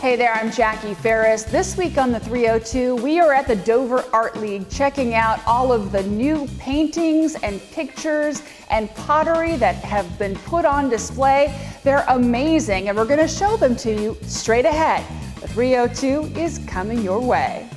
Hey there, I'm Jackie Ferris. This week on the 302, we are at the Dover Art League checking out all of the new paintings and pictures and pottery that have been put on display. They're amazing, and we're going to show them to you straight ahead. The 302 is coming your way.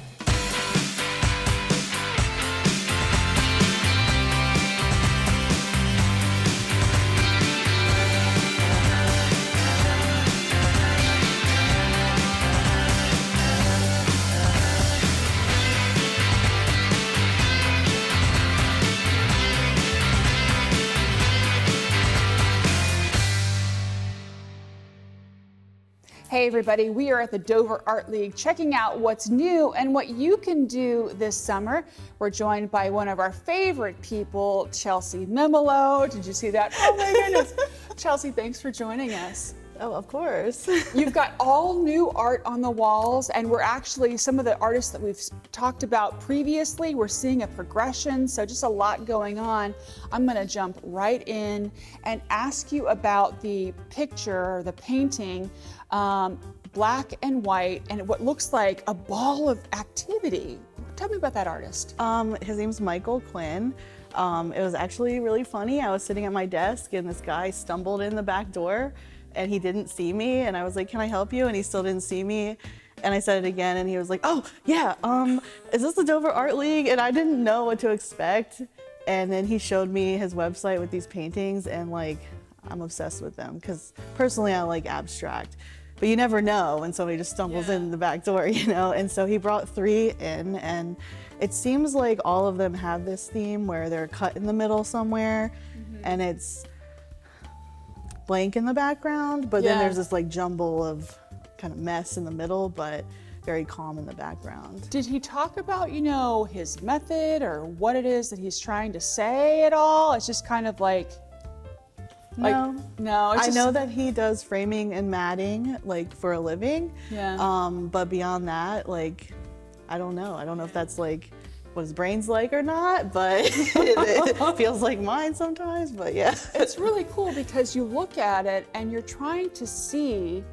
Hey everybody, we are at the Dover Art League checking out what's new and what you can do this summer. We're joined by one of our favorite people, Chelsea Memolo. Did you see that? Oh my goodness. Chelsea, thanks for joining us. Oh, of course. You've got all new art on the walls, and we're actually, some of the artists that we've talked about previously, we're seeing a progression, so just a lot going on. I'm gonna jump right in and ask you about the picture, or the painting, black and white, and what looks like a ball of activity. Tell me about that artist. His name's Michael Quinn. It was actually really funny. I was sitting at my desk and this guy stumbled in the back door and he didn't see me, and I was like, can I help you? And he still didn't see me. And I said it again and he was like, oh yeah, is this the Dover Art League? And I didn't know what to expect. And then he showed me his website with these paintings, and like, I'm obsessed with them because personally I like abstract. But you never know when somebody just stumbles in the back door, you know? And so he brought 3 in, and it seems like all of them have this theme where they're cut in the middle somewhere, and it's blank in the background, but then there's this like jumble of kind of mess in the middle, but very calm in the background. Did he talk about, you know, his method or what it is that he's trying to say at all? It's just kind of like, No, it's I just, know that he does framing and matting like for a living. Yeah. But beyond that, like, I don't know. I don't know if that's like what his brain's like or not, but it feels like mine sometimes, but yeah. It's really cool because you look at it and you're trying to see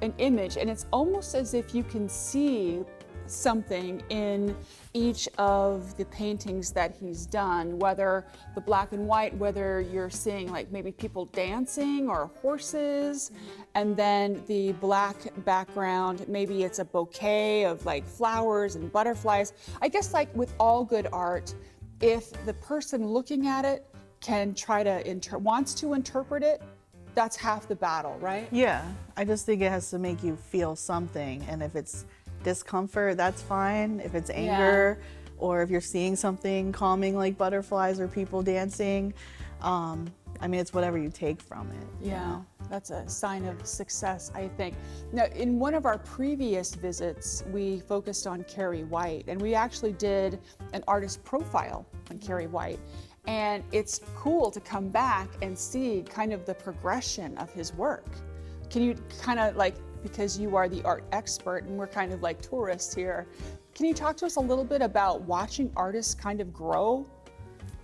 an image, and it's almost as if you can see something in each of the paintings that he's done, whether the black and white, whether you're seeing like maybe people dancing or horses, and then the black background, maybe it's a bouquet of like flowers and butterflies. I guess like with all good art, if the person looking at it can try to wants to interpret it, that's half the battle, right? Yeah, I just think it has to make you feel something, and if it's discomfort, that's fine. If it's anger, or if you're seeing something calming like butterflies or people dancing, I mean, it's whatever you take from it. Yeah, that's a sign of success, I think. Now, in one of our previous visits, we focused on Carrie White, and we actually did an artist profile on Carrie White. And it's cool to come back and see kind of the progression of his work. Can you kind of like, because you are the art expert and we're kind of like tourists here, can you talk to us a little bit about watching artists kind of grow?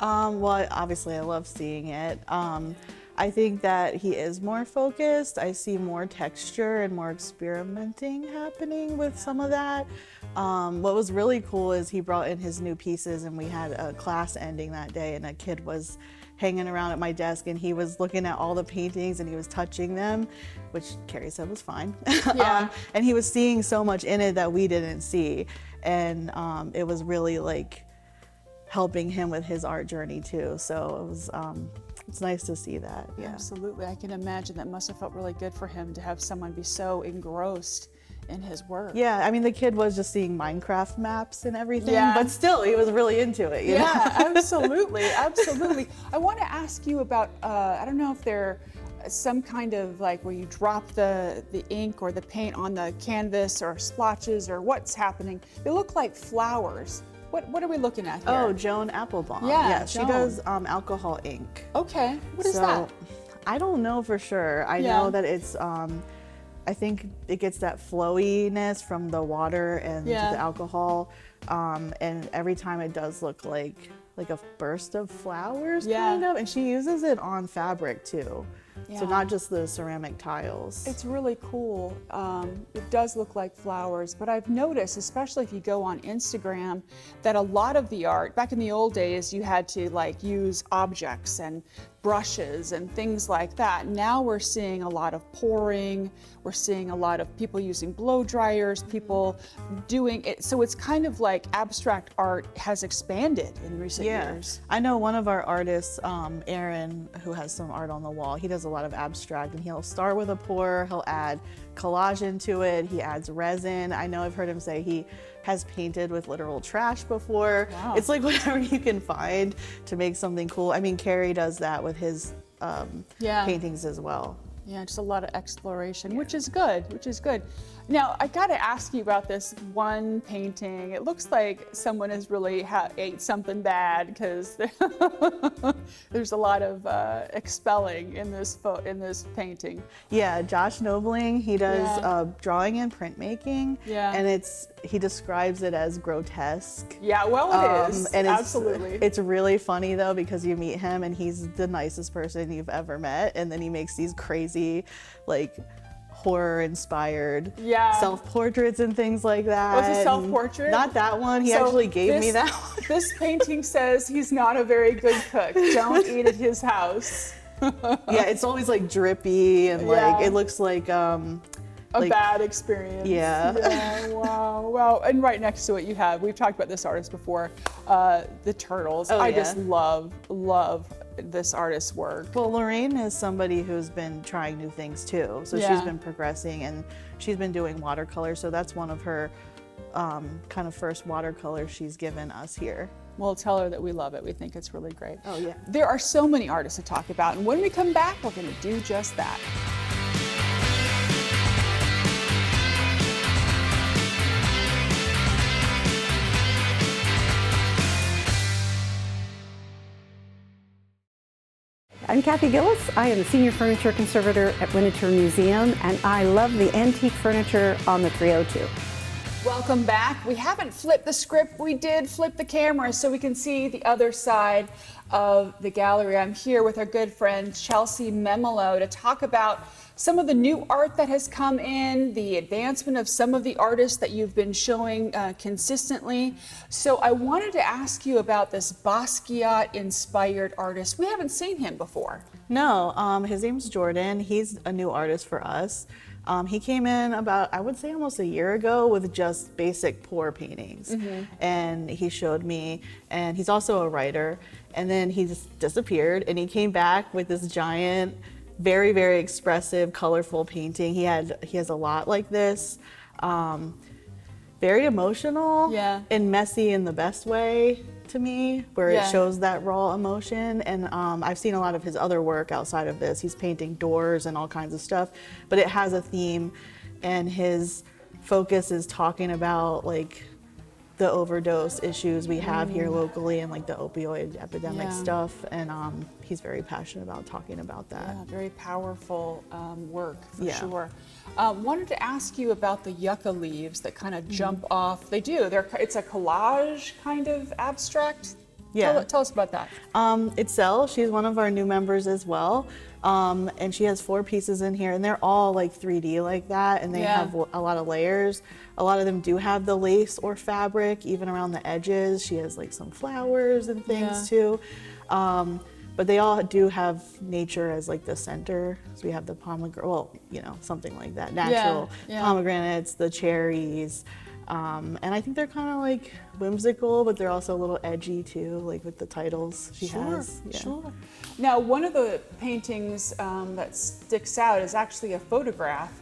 Well, obviously I love seeing it. I think that he is more focused. I see more texture and more experimenting happening with some of that. What was really cool is he brought in his new pieces, and we had a class ending that day, and a kid was hanging around at my desk and he was looking at all the paintings and he was touching them, which Carrie said was fine. Yeah. And he was seeing so much in it that we didn't see. And it was really like helping him with his art journey too. So it was, it's nice to see that. Yeah. Absolutely. I can imagine that must have felt really good for him to have someone be so engrossed in his work. Yeah, I mean, the kid was just seeing Minecraft maps and everything, Yeah. but still, he was really into it. You know? Absolutely, absolutely. I want to ask you about, I don't know if they're some kind of like where you drop the ink or the paint on the canvas or splotches or what's happening. They look like flowers. What are we looking at here? Oh, Joan Applebaum. Yeah, she Joan. does alcohol ink. Okay, what is that? I don't know for sure. I know that it's, I think it gets that flowiness from the water and the alcohol, and every time it does look like a burst of flowers, kind of. And she uses it on fabric too. So Yeah. not just the ceramic tiles. It's really cool. It does look like flowers, but I've noticed, especially if you go on Instagram, that a lot of the art, back in the old days, you had to like use objects and brushes and things like that. Now we're seeing a lot of pouring, we're seeing a lot of people using blow dryers, people doing it. So it's kind of like abstract art has expanded in recent years. I know one of our artists, Aaron, who has some art on the wall. He does a lot of abstract, and he'll start with a pour, he'll add collage into it, he adds resin. I know I've heard him say he has painted with literal trash before. Wow. It's like whatever you can find to make something cool. I mean, Carrie does that with his Yeah. paintings as well. Yeah, just a lot of exploration, which is good, which is good. Now, I gotta ask you about this one painting. It looks like someone has really ate something bad because there's a lot of expelling in this painting. Yeah, Josh Nobling, he does Yeah. drawing and printmaking, Yeah. and he describes it as grotesque. Yeah, well, it is. And Absolutely. It's really funny though because you meet him and he's the nicest person you've ever met, and then he makes these crazy, like, horror-inspired Yeah. self-portraits and things like that. Oh, it's a self-portrait? Not that one. He So actually gave me this- that one. This painting says he's not a very good cook. Don't eat at his house. Yeah, it's always like drippy and like Yeah. it looks like A like- bad experience. Yeah. Yeah. Wow. Wow. And right next to it, we've talked about this artist before, the turtles. Oh, I yeah. just love this artist's work. Well, Lorraine is somebody who's been trying new things too. So she's Yeah. been progressing and she's been doing watercolor. So that's one of her kind of first watercolors she's given us here. We'll tell her that we love it. We think it's really great. Oh, yeah. There are so many artists to talk about. And when we come back, we're going to do just that. I'm Kathy Gillis. I am the Senior Furniture Conservator at Winterthur Museum, and I love the antique furniture on the 302. Welcome back. We haven't flipped the script. We did flip the camera so we can see the other side of the gallery. I'm here with our good friend Chelsea Memolo to talk about some of the new art that has come in, the advancement of some of the artists that you've been showing consistently. So I wanted to ask you about this Basquiat-inspired artist. We haven't seen him before. No, his name's Jordan. He's a new artist for us. He came in about, I would say almost a year ago with just basic pour paintings. And he showed me, and he's also a writer. And then he just disappeared and he came back with this giant, very, very expressive, colorful painting. He has a lot like this. Very emotional Yeah. and messy in the best way to me, where Yeah. it shows that raw emotion. And I've seen a lot of his other work outside of this. He's painting doors and all kinds of stuff, but it has a theme, and his focus is talking about like the overdose issues we have here locally and like the opioid epidemic Yeah. stuff. And he's very passionate about talking about that. Yeah, very powerful work for Yeah. sure. Wanted to ask you about the yucca leaves that kind of jump off. They do. It's a collage kind of abstract. Yeah. Tell us about that. Itzel, she's one of our new members as well. And she has 4 pieces in here, and they're all like 3D like that, and they Yeah. have a lot of layers. A lot of them do have the lace or fabric, even around the edges. She has like some flowers and things too. But they all do have nature as like the center. So we have the pomegranate, well, something like that. Natural yeah. pomegranates, the cherries. And I think they're kind of like whimsical, but they're also a little edgy too, like with the titles she has. Yeah. Sure. Now, one of the paintings that sticks out is actually a photograph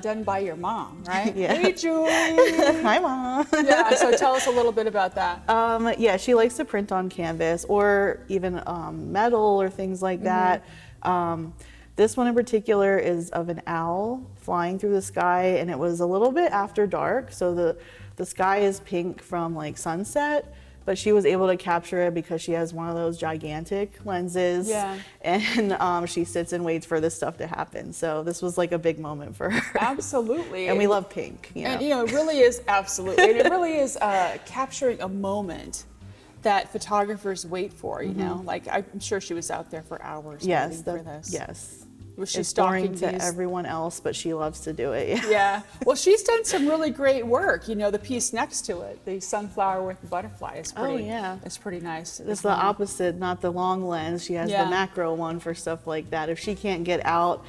done by your mom, right? Yeah. Hey, Julie. Hi, Mom. Yeah. So tell us a little bit about that. Yeah, she likes to print on canvas or even metal or things like that. This one in particular is of an owl flying through the sky, and it was a little bit after dark, so the sky is pink from like sunset, but she was able to capture it because she has one of those gigantic lenses. Yeah. And she sits and waits for this stuff to happen. So this was like a big moment for her. Absolutely. And we love pink. And it really is absolutely, and it really is capturing a moment that photographers wait for. Like I'm sure she was out there for hours Yes, waiting for this. yes. Was she It's boring stalking to these? everyone else, but she loves to do it. Yeah. Well, she's done some really great work. You know, the piece next to it, the sunflower with the butterfly, is pretty. yeah. It's pretty nice. It's the opposite, not the long lens. She has Yeah. the macro one for stuff like that. If she can't get out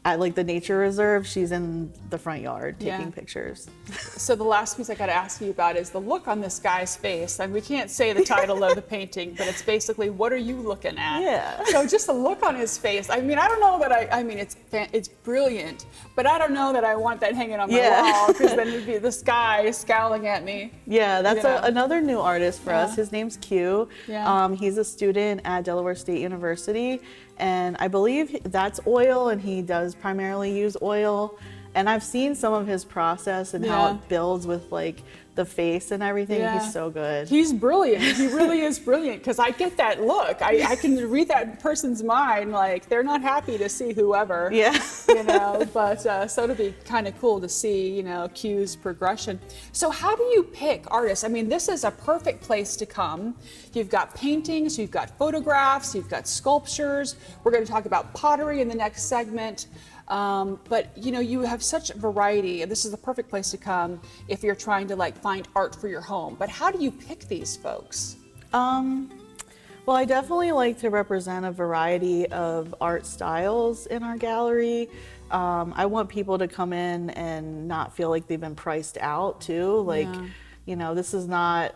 at like the nature reserve, she's in the front yard taking Yeah. pictures. So the last piece I got to ask you about is the look on this guy's face. And we can't say the title of the painting, but it's basically, what are you looking at? Yeah. So just the look on his face. I mean, I don't know that I mean, it's brilliant, but I don't know that I want that hanging on my Yeah. wall, because then it'd be this guy scowling at me. Yeah, that's You know. another new artist for us. Yeah. His name's Q. Yeah. He's a student at Delaware State University, and I believe that's oil, and he does primarily use oil. And I've seen some of his process and how Yeah. it builds with like the face and everything. Yeah. He's so good. He's brilliant. He really is brilliant, because I get that look. I can read that person's mind, like they're not happy to see whoever. Yeah. You know, but so it'll be kind of cool to see, you know, Q's progression. So how do you pick artists? I mean, this is a perfect place to come. You've got paintings, you've got photographs, you've got sculptures. We're going to talk about pottery in the next segment. But you know, you have such variety, and this is the perfect place to come if you're trying to like find art for your home. But how do you pick these folks? Well, I definitely like to represent a variety of art styles in our gallery. I want people to come in and not feel like they've been priced out too. Like, Yeah. you know, this is not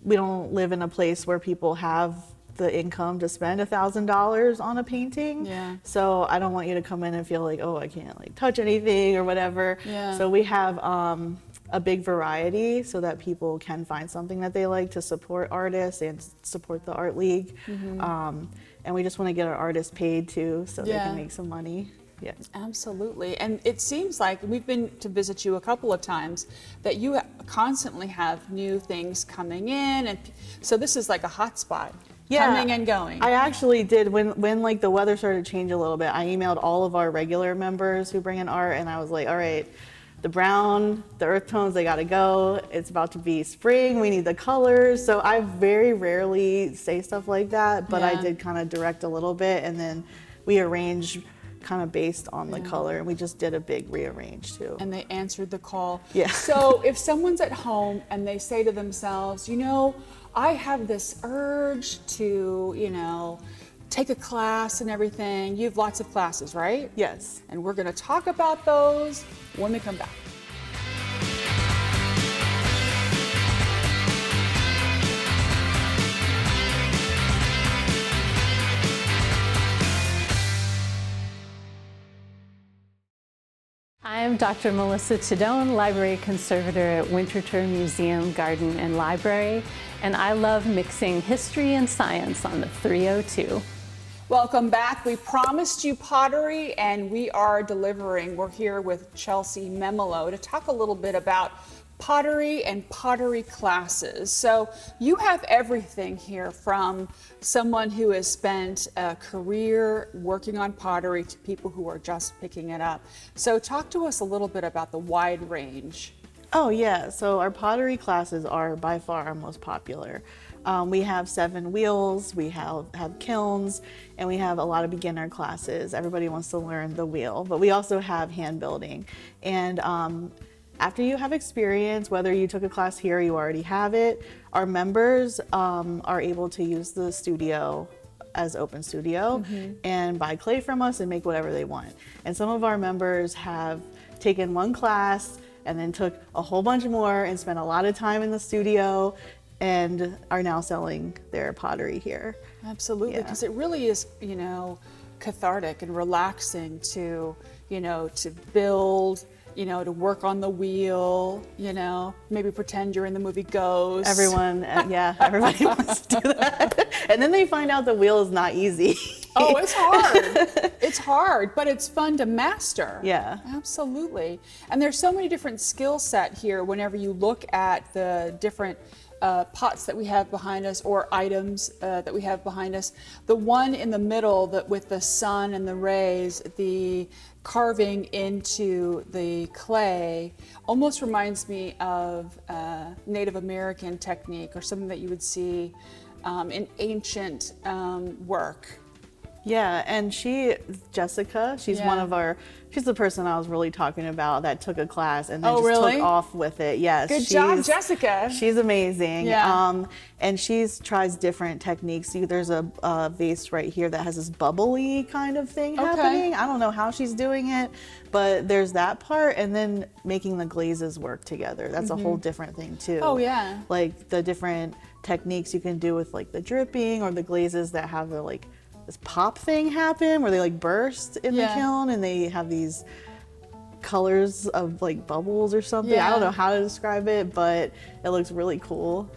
we don't live in a place where people have the income to spend $1,000 on a painting. Yeah. So I don't want you to come in and feel like, oh, I can't like touch anything or whatever. Yeah. So we have a big variety so that people can find something that they like to support artists and support the Art League. And we just want to get our artists paid too, so they Yeah. can make some money. Yeah. Absolutely. And it seems like we've been to visit you a couple of times that you constantly have new things coming in. And so this is like a hot spot. Coming and going. I actually did when like the weather started to change a little bit. I emailed all of our regular members who bring in art, and I was like, all right, the brown, the earth tones, they gotta go. It's about to be spring. We need the colors. So I very rarely say stuff like that, but I Yeah. did kind of direct a little bit, and then we arranged kind of based on the color, and we just did a big rearrange too. And they answered the call. Yeah. So if someone's at home and they say to themselves, you know, I have this urge to, you know, take a class and everything. You have lots of classes, right? Yes. And we're going to talk about those when we come back. I'm Dr. Melissa Tadone, Library Conservator at Winterthur Museum, Garden and Library, and I love mixing history and science on the 302. Welcome back. We promised you pottery, and we are delivering. We're here with Chelsea Memolo to talk a little bit about pottery and pottery classes. So you have everything here, from someone who has spent a career working on pottery to people who are just picking it up. So talk to us a little bit about the wide range. Oh yeah, so our pottery classes are by far our most popular. We have 7 wheels, we have kilns, and we have a lot of beginner classes. Everybody wants to learn the wheel, but we also have hand building. And after you have experience, whether you took a class here or you already have it, our members are able to use the studio as open studio and buy clay from us and make whatever they want. And some of our members have taken one class and then took a whole bunch more and spent a lot of time in the studio and are now selling their pottery here. Absolutely, Yeah. because it really is, you know, cathartic and relaxing to, you know, to build, you know, to work on the wheel, you know, maybe pretend you're in the movie Ghost. Everyone, yeah, everybody wants to do that. And then they find out the wheel is not easy. Oh, it's hard. It's hard, but it's fun to master. Yeah. Absolutely. And there's so many different skill set here whenever you look at the different pots that we have behind us, or items that we have behind us. The one in the middle that with the sun and the rays, the carving into the clay almost reminds me of Native American technique, or something that you would see in ancient work. Yeah, and Jessica, she's Yeah. one of she's the person I was really talking about that took a class and then Oh, just really? took off with it. Yes. Good job, Jessica. She's amazing. Yeah. And tries different techniques. There's a vase right here that has this bubbly kind of thing happening. I don't know how she's doing it, but there's that part, and then making the glazes work together. That's a whole different thing too. Oh, yeah. Like the different techniques you can do with like the dripping or the glazes that have the like this pop thing happen where they like burst in the Yeah. kiln and they have these colors of like bubbles or something. I Yeah. don't know how to describe it, but it looks really cool.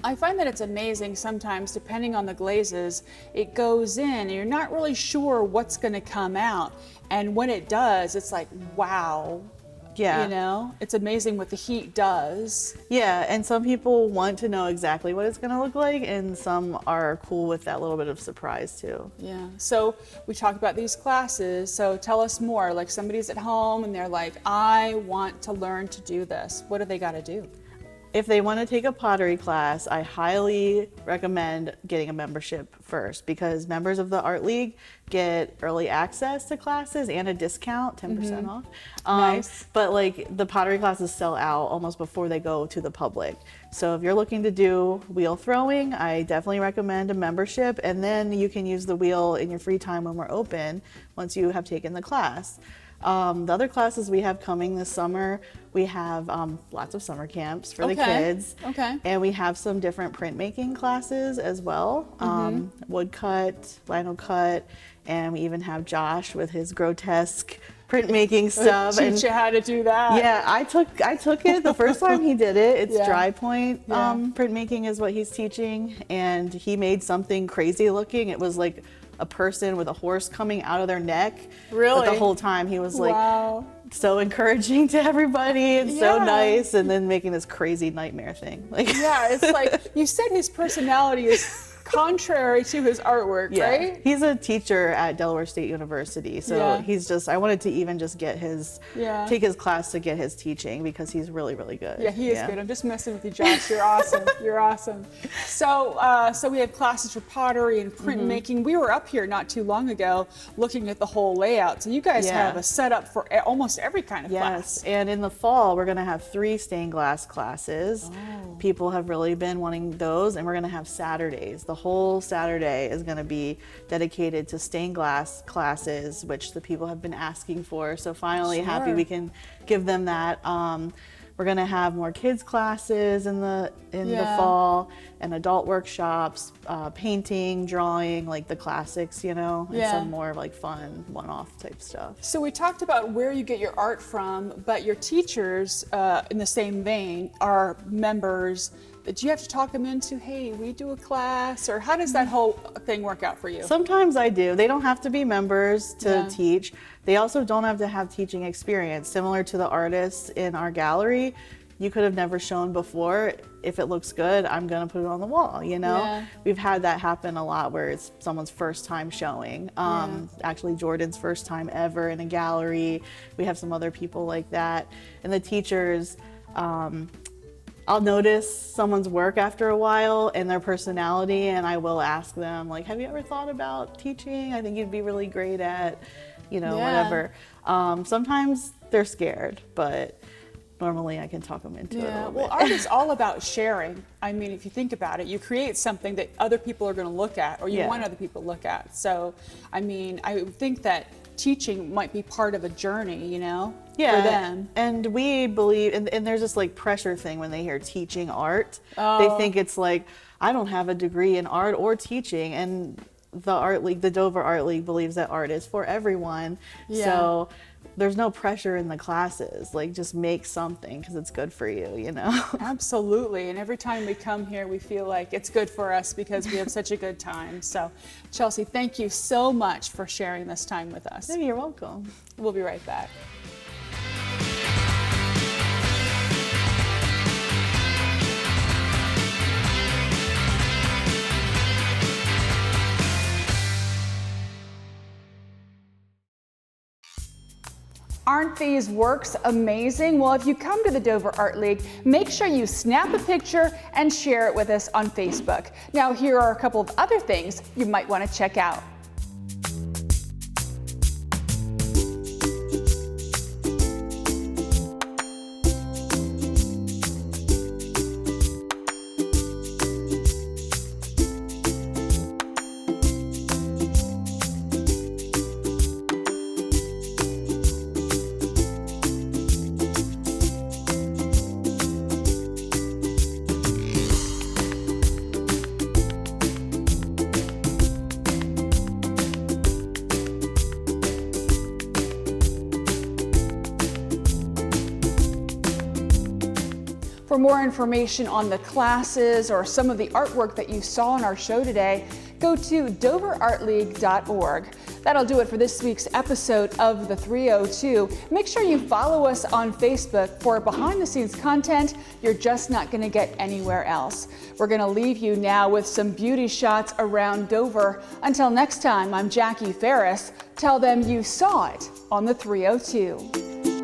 I find that it's amazing sometimes, depending on the glazes, it goes in and you're not really sure what's going to come out. And when it does, it's like, wow. Yeah. You know, it's amazing what the heat does. Yeah, and some people want to know exactly what it's going to look like, and some are cool with that little bit of surprise too. Yeah. So we talked about these classes. So tell us more. Like somebody's at home and they're like, I want to learn to do this. What do they got to do? If they want to take a pottery class, I highly recommend getting a membership first, because members of the Art League get early access to classes and a discount, 10% off. Nice. But like the pottery classes sell out almost before they go to the public. So if you're looking to do wheel throwing, I definitely recommend a membership, and then you can use the wheel in your free time when we're open once you have taken the class. The other classes we have coming this summer, we have lots of summer camps for the kids. Okay. And we have some different printmaking classes as well. Woodcut, lino cut, and we even have Josh with his grotesque printmaking stuff. Teach you how to do that. Yeah, I took it the first time he did it. It's Yeah. dry point Yeah. printmaking is what he's teaching, and he made something crazy looking. It was like a person with a horse coming out of their neck. Really? But the whole time he was like Wow. so encouraging to everybody and so Yeah. nice, and then making this crazy nightmare thing. Like Yeah, it's like you said his personality is contrary to his artwork, yeah. right? He's a teacher at Delaware State University, so Yeah. I wanted to even just get Yeah. take his class to get his teaching, because he's really, really good. Yeah, he is good. I'm just messing with you, Josh. You're awesome. You're awesome. So, so we have classes for pottery and printmaking. We were up here not too long ago looking at the whole layout. So you guys Yeah. have a setup for almost every kind of Yes, class. and in the fall we're going to have 3 stained glass classes. Oh. People have really been wanting those, and we're going to have Saturdays. The whole Saturday is going to be dedicated to stained glass classes, which the people have been asking for. So finally, happy Sure. we can give them that. We're going to have more kids classes in the Yeah. fall, and adult workshops, painting, drawing, like the classics, and Yeah. some more like fun one-off type stuff. So we talked about where you get your art from, but your teachers, in the same vein, are members. Do you have to talk them into, hey, we do a class, or how does that whole thing work out for you? Sometimes I do. They don't have to be members to Yeah. teach. They also don't have to have teaching experience. Similar to the artists in our gallery, you could have never shown before. If it looks good, I'm gonna put it on the wall, Yeah. We've had that happen a lot where it's someone's first time showing. Actually, Jordan's first time ever in a gallery. We have some other people like that. And the teachers, I'll notice someone's work after a while and their personality, and I will ask them, like, have you ever thought about teaching? I think you'd be really great at, Yeah. whatever. Sometimes they're scared, but normally I can talk them into it a Yeah, little well, bit. art is all about sharing. I mean, if you think about it, you create something that other people are going to look at, or you Yeah. want other people to look at. So, I mean, I would think that teaching might be part of a journey, Yeah, for them. and we believe, and there's this like pressure thing when they hear teaching art. They think it's like, I don't have a degree in art or teaching, and the Art League, the Dover Art League, believes that art is for everyone. Yeah. So there's no pressure in the classes. Like, just make something because it's good for you, Absolutely. And every time we come here, we feel like it's good for us because we have such a good time. So, Chelsea, thank you so much for sharing this time with us. Yeah, you're welcome. We'll be right back. Aren't these works amazing? Well, if you come to the Dover Art League, make sure you snap a picture and share it with us on Facebook. Now, here are a couple of other things you might want to check out. For more information on the classes or some of the artwork that you saw in our show today, go to doverartleague.org. That'll do it for this week's episode of The 302. Make sure you follow us on Facebook for behind-the-scenes content you're just not going to get anywhere else. We're going to leave you now with some beauty shots around Dover. Until next time, I'm Jackie Ferris. Tell them you saw it on The 302.